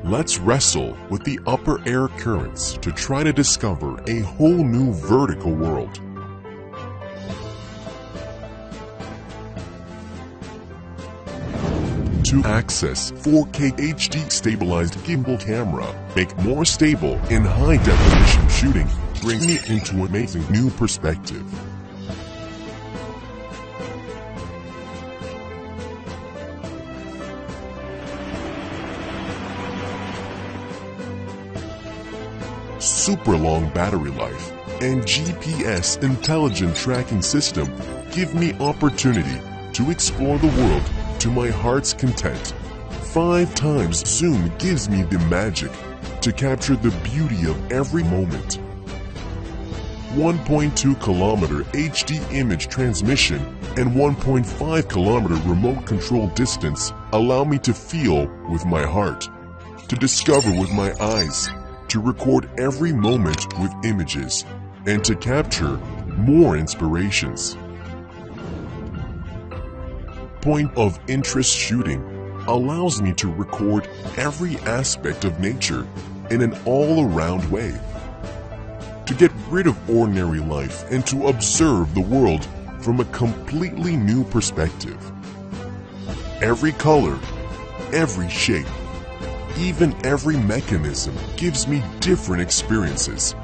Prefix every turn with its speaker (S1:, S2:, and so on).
S1: Let's wrestle with the upper air currents to try to discover a whole new vertical world. To access 4K HD stabilized gimbal camera, make more stable in high definition shooting, bring me into an amazing new perspective. Super long battery life and GPS intelligent tracking system give me opportunity to explore the world to my heart's content. 5 times zoom gives me the magic to capture the beauty of every moment. 1.2 kilometer HD image transmission and 1.5 kilometer remote control distance allow me to feel with my heart, to discover with my eyes, to record every moment with images, and to capture more inspirations. Point of interest shooting allows me to record every aspect of nature in an all-around way, to get rid of ordinary life and to observe the world from a completely new perspective. Every color, every shape, even every mechanism gives me different experiences,